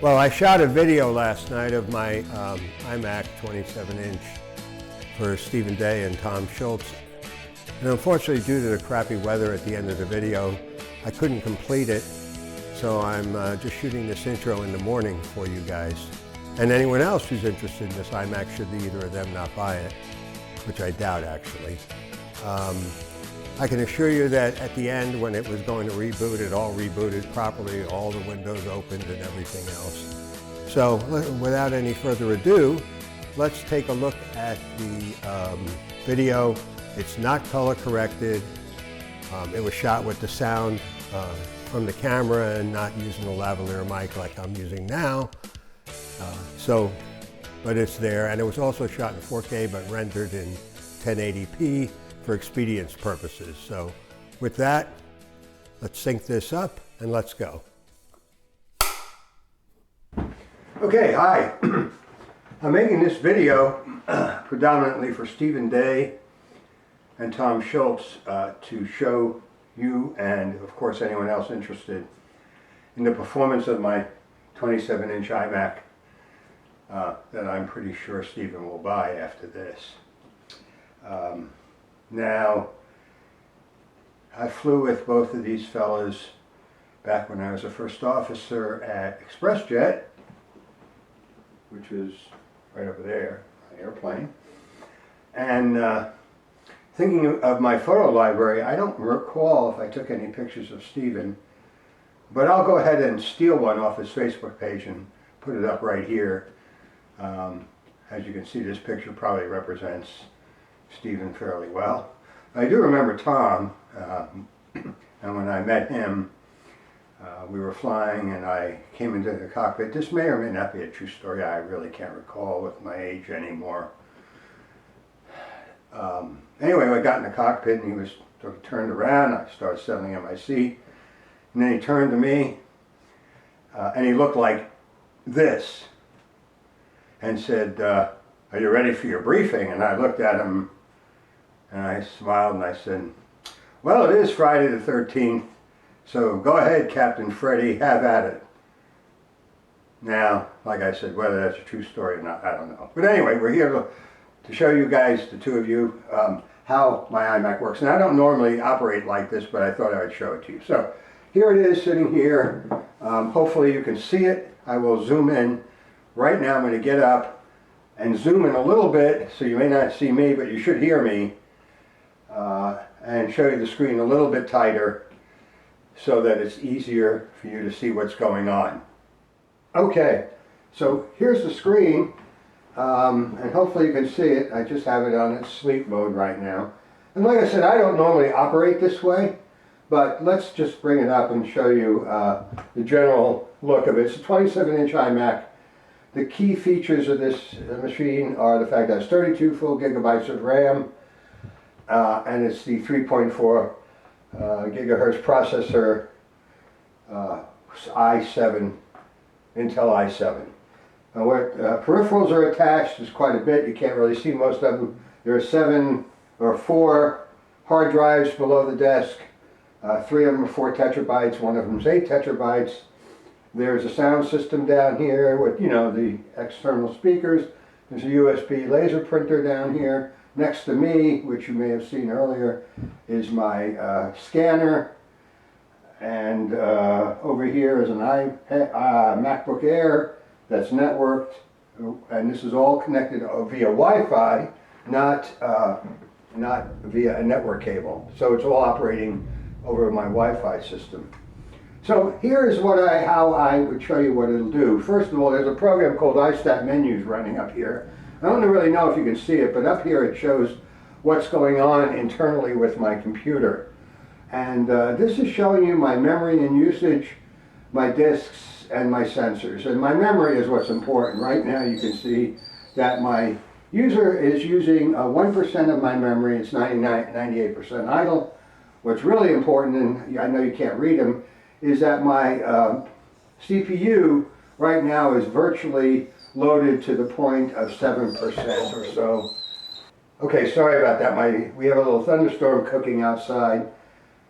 Well, I shot a video last night of my iMac 27-inch for Stephen Day and Tom Schultz. And unfortunately, due to the crappy weather at the end of the video, I couldn't complete it. So I'm just shooting this intro in the morning for you guys. And anyone else who's interested in this iMac, should either of them not buy it, which I doubt actually. I can assure you that at the end, when it was going to reboot, it all rebooted properly, all the windows opened and everything else. So without any further ado, let's take a look at the video. It's not color corrected. It was shot with the sound from the camera and not using a lavalier mic like I'm using now. But it's there, and it was also shot in 4K but rendered in 1080p for expedience purposes. So with that, let's sync this up and let's go. Okay, hi. I'm making this video predominantly for Stephen Day and Tom Schultz to show you, and of course anyone else interested, in the performance of my 27-inch iMac that I'm pretty sure Stephen will buy after this. Now, I flew with both of these fellas back when I was a first officer at ExpressJet, which is right over there, an airplane. And thinking of my photo library, I don't recall if I took any pictures of Stephen, but I'll go ahead and steal one off his Facebook page and put it up right here. As you can see, this picture probably represents Stephen fairly well. I do remember Tom, and when I met him, we were flying and I came into the cockpit. This may or may not be a true story. I really can't recall with my age anymore. Anyway, I got in the cockpit and he was turned around. I started settling in my seat. And then he turned to me and he looked like this and said, "Are you ready for your briefing?" And I looked at him and I smiled and I said, "Well, it is Friday the 13th, so go ahead, Captain Freddy, have at it." Now, like I said, whether that's a true story or not, I don't know. But anyway, we're here to show you guys, the two of you, how my iMac works. And I don't normally operate like this, but I thought I would show it to you. So here it is sitting here. Hopefully you can see it. I will zoom in. Right now I'm going to get up and zoom in a little bit, so you may not see me, but you should hear me, and show you the screen a little bit tighter so that it's easier for you to see what's going on. Okay, so here's the screen, and hopefully you can see it. I just have it on its sleep mode right now. And like I said, I don't normally operate this way, but let's just bring it up and show you the general look of it. It's a 27-inch iMac. The key features of this machine are the fact that it's 32 full gigabytes of RAM, and it's the 3.4 gigahertz processor, i7, Intel i7. Peripherals are attached. There's quite a bit. You can't really see most of them. There are 4 hard drives below the desk. 3 of them are 4 terabytes. One of them is 8 terabytes. There's a sound system down here with, you know, the external speakers. There's a USB laser printer down here. Next to me, which you may have seen earlier, is my scanner. And over here is an MacBook Air that's networked. And this is all connected via Wi-Fi, not via a network cable. So it's all operating over my Wi-Fi system. So here is how I would show you what it'll do. First of all, there's a program called iStat Menus running up here. I don't really know if you can see it, but up here it shows what's going on internally with my computer. And this is showing you my memory and usage, my disks, and my sensors. And my memory is what's important. Right now you can see that my user is using 1% of my memory. It's 98% idle. What's really important, and I know you can't read them, is that my CPU right now is virtually loaded to the point of 7% or so. Okay, sorry about that. We have a little thunderstorm cooking outside,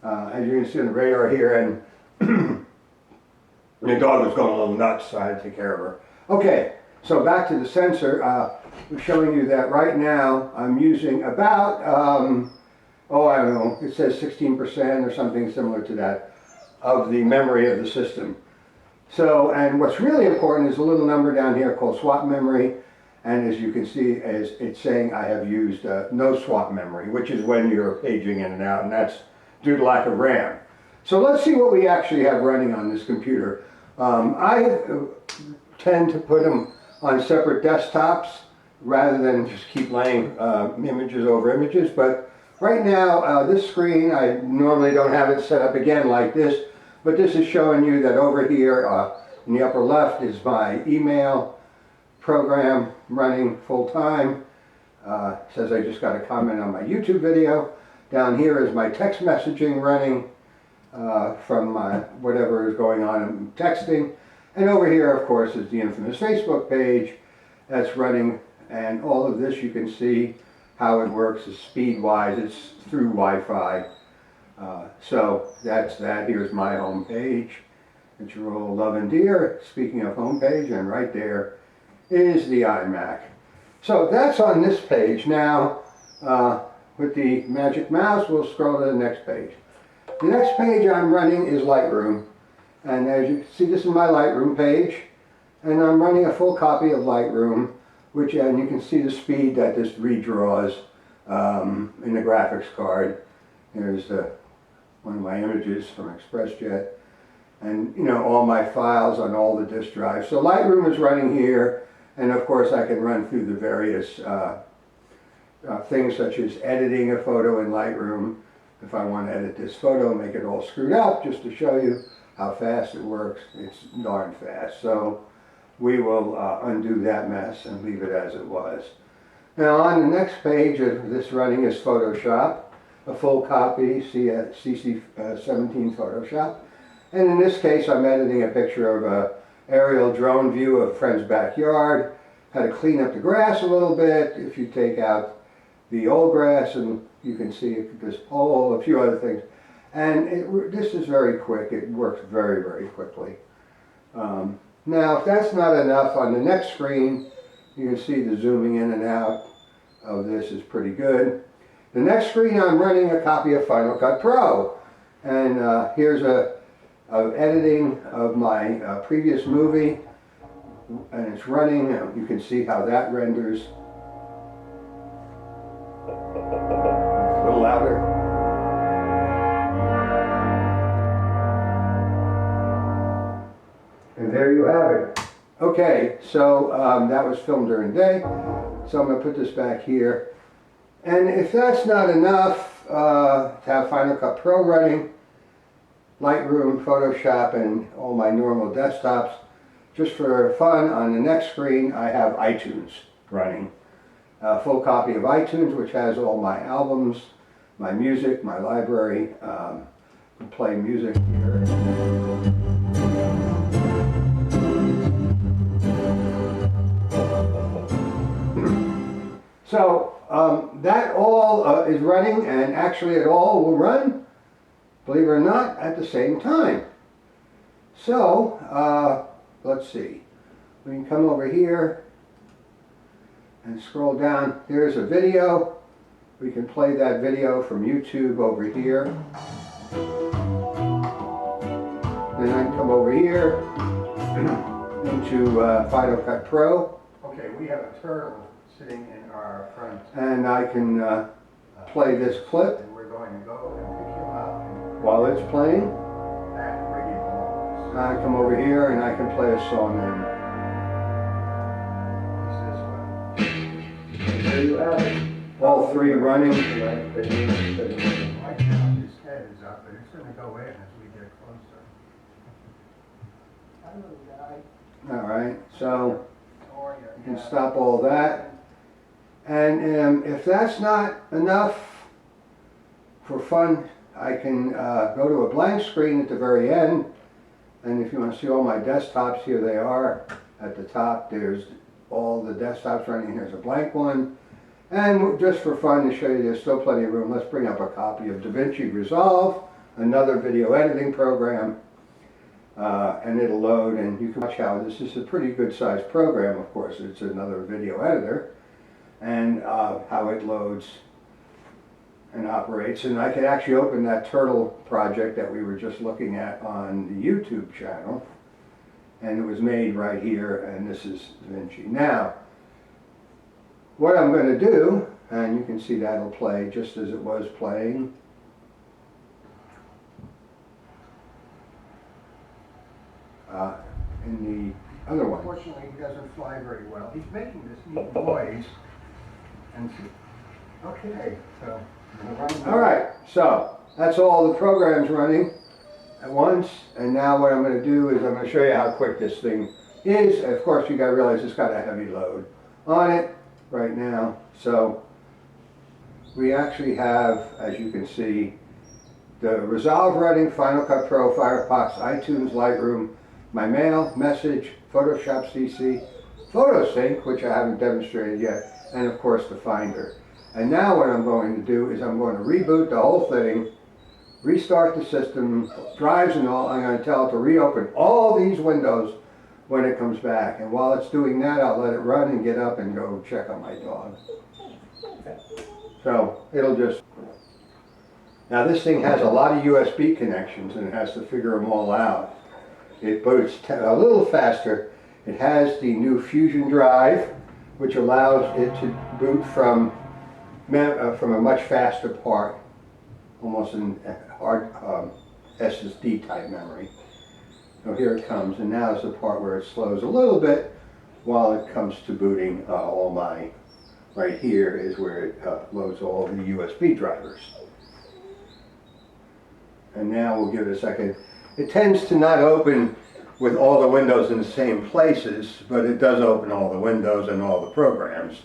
as you can see on the radar here, and And the dog was going a little nuts, so I had to take care of her. Okay, so back to the sensor. I'm showing you that right now I'm using about, I don't know, it says 16% or something similar to that of the memory of the system. So, and what's really important is a little number down here called swap memory. And as you can see, it's saying I have used no swap memory, which is when you're paging in and out, and that's due to lack of RAM. So let's see what we actually have running on this computer. I tend to put them on separate desktops rather than just keep laying images over images. But right now, this screen, I normally don't have it set up again like this, but this is showing you that over here in the upper left is my email program running full time. Says I just got a comment on my YouTube video. Down here is my text messaging running from whatever is going on in texting. And over here, of course, is the infamous Facebook page that's running. And all of this, you can see how it works is speed-wise. It's through Wi-Fi. So that's that. Here's my home page that you all love and dear. Speaking of home page, and right there is the iMac. So that's on this page. Now, with the magic mouse, we'll scroll to the next page. The next page I'm running is Lightroom. And as you can see, this is my Lightroom page. And I'm running a full copy of Lightroom, and you can see the speed that this redraws in the graphics card. Here's one of my images from ExpressJet. And, you know, all my files on all the disk drives. So Lightroom is running here. And of course, I can run through the various things such as editing a photo in Lightroom. If I want to edit this photo, make it all screwed up, just to show you how fast it works. It's darn fast. So we will undo that mess and leave it as it was. Now on the next page of this running is Photoshop, a full copy, CC17 Photoshop. And in this case, I'm editing a picture of a aerial drone view of a friend's backyard. Had to clean up the grass a little bit. If you take out the old grass, and you can see this pole, a few other things. And this is very quick. It works very, very quickly. Now, if that's not enough, on the next screen, you can see the zooming in and out of this is pretty good. The next screen, I'm running a copy of Final Cut Pro. And here's of editing of my previous movie, and it's running. You can see how that renders. A little louder. And there you have it. Okay, so that was filmed during the day. So I'm going to put this back here. And if that's not enough to have Final Cut Pro running, Lightroom, Photoshop, and all my normal desktops, just for fun, on the next screen I have iTunes running. A full copy of iTunes, which has all my albums, my music, my library. Play music here. So that all is running, and actually it all will run, believe it or not, at the same time. So let's see. We can come over here and scroll down. Here's a video. We can play that video from YouTube over here. Then I can come over here into Final Cut Pro. Okay, we have a turtle sitting in our front. And I can play this clip. And we're going to go and pick him up. While it's playing, I come over here and I can play a song in. And there you have it. All three running. Right now his head is up, but it's going to go in as we get closer. Hello, guy. All right, so you can stop all that. And if that's not enough for fun, I can go to a blank screen at the very end. And if you want to see all my desktops, here they are. At the top, there's all the desktops running. Here's a blank one. And just for fun to show you there's still plenty of room, let's bring up a copy of DaVinci Resolve, another video editing program. and it'll load, and you can watch how this is a pretty good sized program. Of course, it's another video editor, and how it loads and operates. And I can actually open that turtle project that we were just looking at on the YouTube channel, and it was made right here, and this is DaVinci. Now, what I'm going to do, and you can see that'll play just as it was playing. In the other one. Unfortunately, he doesn't fly very well. He's making this neat noise. And okay, so. All right, so that's all the programs running at once. And now what I'm going to do is I'm going to show you how quick this thing is. Of course, you got to realize it's got a heavy load on it right now. So we actually have, as you can see, the Resolve running, Final Cut Pro, Firefox, iTunes, Lightroom, my mail, message, Photoshop CC, PhotoSync, which I haven't demonstrated yet, and of course the Finder. And now what I'm going to do is I'm going to reboot the whole thing, restart the system, drives and all. I'm going to tell it to reopen all these windows when it comes back. And while it's doing that, I'll let it run and get up and go check on my dog. So it'll just... Now this thing has a lot of USB connections and it has to figure them all out. It boots a little faster. It has the new Fusion drive, which allows it to boot from a much faster part, almost in hard SSD type memory. So here it comes, and now is the part where it slows a little bit while it comes to booting all my, right here is where it loads all the USB drivers. And now we'll give it a second. It tends to not open with all the windows in the same places, but it does open all the windows and all the programs.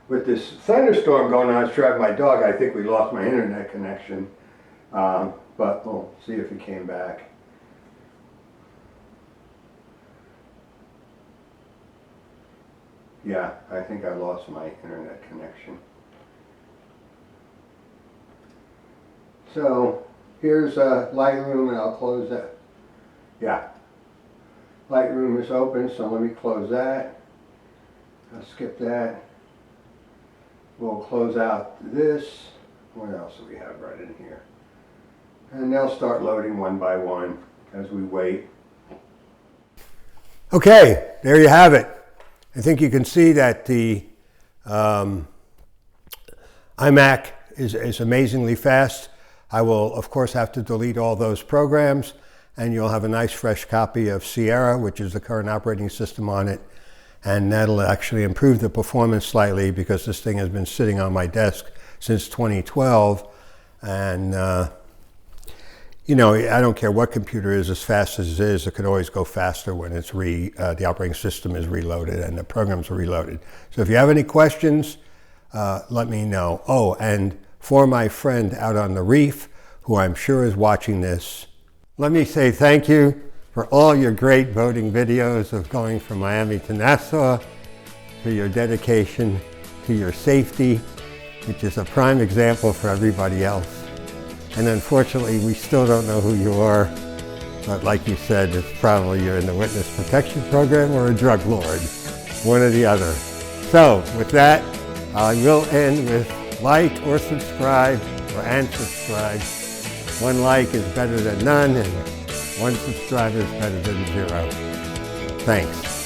With this thunderstorm going on, it's driving my dog. I think we lost my internet connection, but we'll see if it came back. Yeah, I think I lost my internet connection. So here's Lightroom, and I'll close that. Yeah, Lightroom is open, so let me close that. I'll skip that. We'll close out this. What else do we have right in here? And they'll start loading one by one as we wait. Okay, there you have it. I think you can see that the iMac is amazingly fast. I will, of course, have to delete all those programs, and you'll have a nice fresh copy of Sierra, which is the current operating system on it. And that'll actually improve the performance slightly because this thing has been sitting on my desk since 2012. And, you know, I don't care what computer is as fast as it is, it could always go faster when it's the operating system is reloaded and the programs are reloaded. So if you have any questions, let me know. Oh, and for my friend out on the reef, who I'm sure is watching this, let me say thank you for all your great boating videos of going from Miami to Nassau, for your dedication to your safety, which is a prime example for everybody else. And unfortunately, we still don't know who you are, but like you said, it's probably you're in the witness protection program or a drug lord, one or the other. So with that, I will end with like or subscribe or unsubscribe. One like is better than none, and one subscriber is better than 0. Thanks.